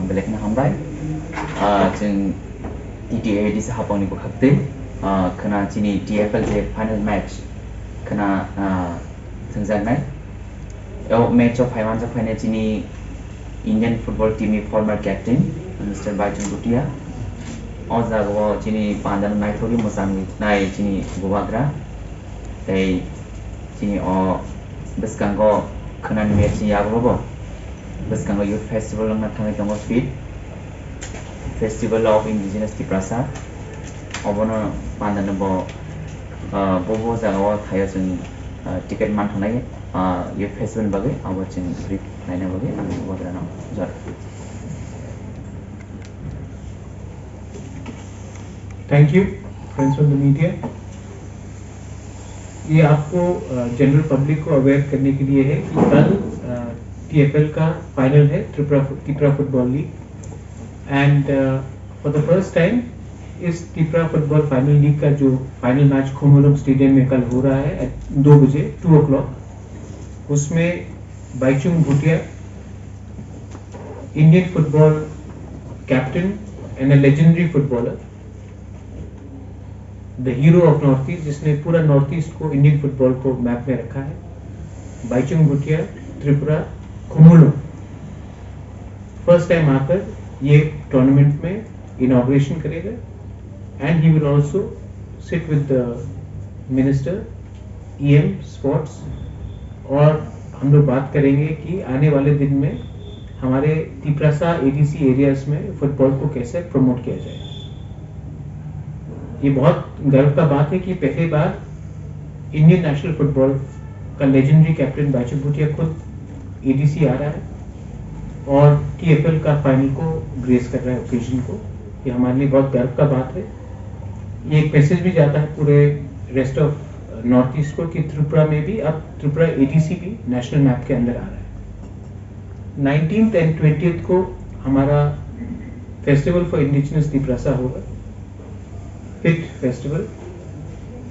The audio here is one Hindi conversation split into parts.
बेलेगना हामबाय जों DTA दिस हापावनि बखाखते खना चिनी TFL जे फाइनल मैच खना संजानाय एव मैच ऑफ फाइवान जा फाइनल चिनी इंडियन फुटबॉल टीम की former captain mister Bhaichung Bhutia और जागो चिनी पांडन नाइथोरी मोसांग नाय चिनी बुबाग्रा ते चिनी बिस्कांगो खनानि मैच यागोबो बिस्कांगो यूथ फेस्टिवल लंना थांनाय दङ speed festival of indigenous Tiprasa अबनो पांडन बबो जागो थायो जों टिकेट मान थानाय यूथ फेस्टिवल बागै अब जों ब्रीफ नायना बागै आं बुबाग्रा नाम जर thank you friends of the media. ये आपको जनरल पब्लिक को अवेयर करने के लिए है कि कल TFL का फाइनल है Tripura football league and for the first time इस त्रिपुरा फुटबॉल फाइनल लीग का जो फाइनल मैच खोमोलम स्टेडियम में कल हो रहा है 2 बजे 2 o'clock उसमें Bhaichung Bhutia Indian football captain and a legendary footballer the hero of north east जिसने पूरा नॉर्थ ईस्ट को इंडियन फुटबॉल को मैप में रखा है बाइचुंग भूटिया त्रिपुरा खोमोलम फर्स्ट टाइम आकर ये टूर्नामेंट में इनॉग्रेशन करेगा and he will also sit with the minister EM sports और हम लोग बात करेंगे कि आने वाले दिन में हमारे तिप्रासा ADC एरियाज में फुटबॉल को कैसे प्रमोट किया जाए। ये बहुत गर्व का बात है कि पहली बार इंडियन नेशनल फुटबॉल का लेजेंडरी कैप्टन बाइचुंग भूटिया खुद ADC आ रहा है और TFL का फाइनल को ग्रेस कर रहा है ओकेजन को। ये हमारे लिए बहुत गर्व का बात है। ये एक मैसेज भी जाता है पूरे रेस्ट ऑफ नॉर्थ ईस्ट को कि त्रिपुरा में भी अब त्रिपुरा ADC भी नेशनल मैप के अंदर आ रहा है। 19th एंड 20th को हमारा फेस्टिवल फॉर इंडिजिनस तिप्रासा होगा, फिट फेस्टिवल,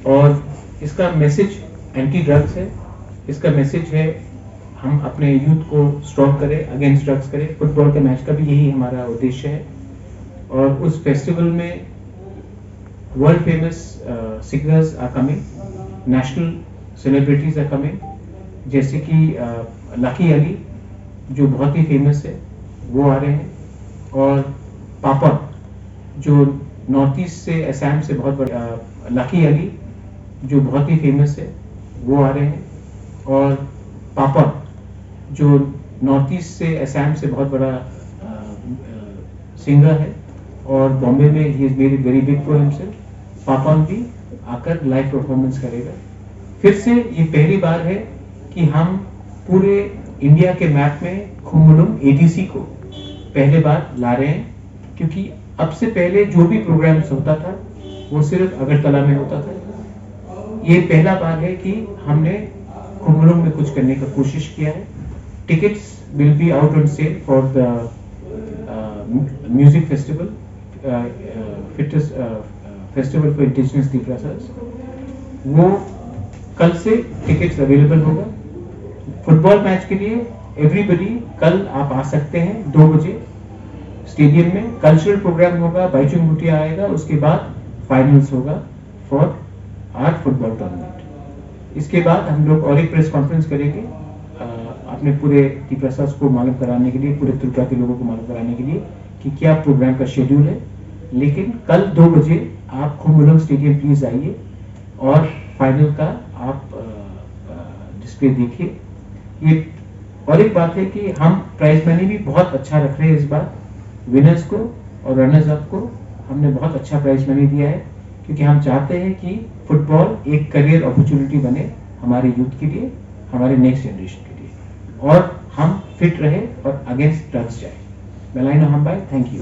और इसका मैसेज एंटी ड्रग्स है। इसका मैसेज है हम अपने यूथ को स्ट्रॉन्ग करें, अगेंस्ट ड्रग्स करें। फुटबॉल के मैच का भी यही हमारा उद्देश्य है। और उस फेस्टिवल में world famous singers are coming, national celebrities are coming, जैसे कि लकी अली जो बहुत ही फेमस है वो आ रहे हैं, और पापा जो नॉर्थ ईस्ट से असम से बहुत बड़ा लकी अली जो बहुत ही फेमस है वो आ रहे हैं, और पापा जो नॉर्थ ईस्ट से असम से बहुत बड़ा सिंगर है और बॉम्बे में he is made it very big for himself. पापा भी आकर लाइव परफॉर्मेंस करेगा। फिर से ये पहली बार है कि हम पूरे इंडिया के मैप में खोमोलम ADC को पहले बार ला रहे हैं, क्योंकि अब से पहले जो भी प्रोग्राम्स होता था वो सिर्फ अगरतला में होता था। ये पहला बार है कि हमने खोमोलम में कुछ करने का कोशिश किया है। Tickets will be out on sale for the music festival, festival for indigenous तिप्रासास। वो कल से टिकट्स अवेलेबल होगा। फुटबॉल मैच के लिए एवरीबडी कल आप आ सकते हैं 2 बजे स्टेडियम में। कल्चरल प्रोग्राम होगा, बाइचुंग भूटिया आएगा, उसके बाद फाइनल्स होगा फॉर आवर फुटबॉल टूर्नामेंट। इसके बाद हम लोग और एक प्रेस कॉन्फ्रेंस करेंगे अपने पूरे तिप्रासास को मालूम कराने के लिए, पूरे त्रिपुरा के लोगों को मालूम कराने के लिए कि क्या प्रोग्राम का शेड्यूल है। लेकिन कल 2 बजे आप खोमोलम स्टेडियम प्लीज आइए और फाइनल का आप डिस्प्ले देखिए। ये और एक बात है कि हम प्राइज मनी भी बहुत अच्छा रख रहे हैं इस बार। विनर्स को और रनर्स अप को हमने बहुत अच्छा प्राइज मनी दिया है, क्योंकि हम चाहते हैं कि फुटबॉल एक करियर अपॉर्चुनिटी बने हमारे यूथ के लिए, हमारे नेक्स्ट जनरेशन के लिए, और हम फिट रहे और अगेंस्ट ड्रग्स जाए। बेलाइनो हम बाय, थैंक यू।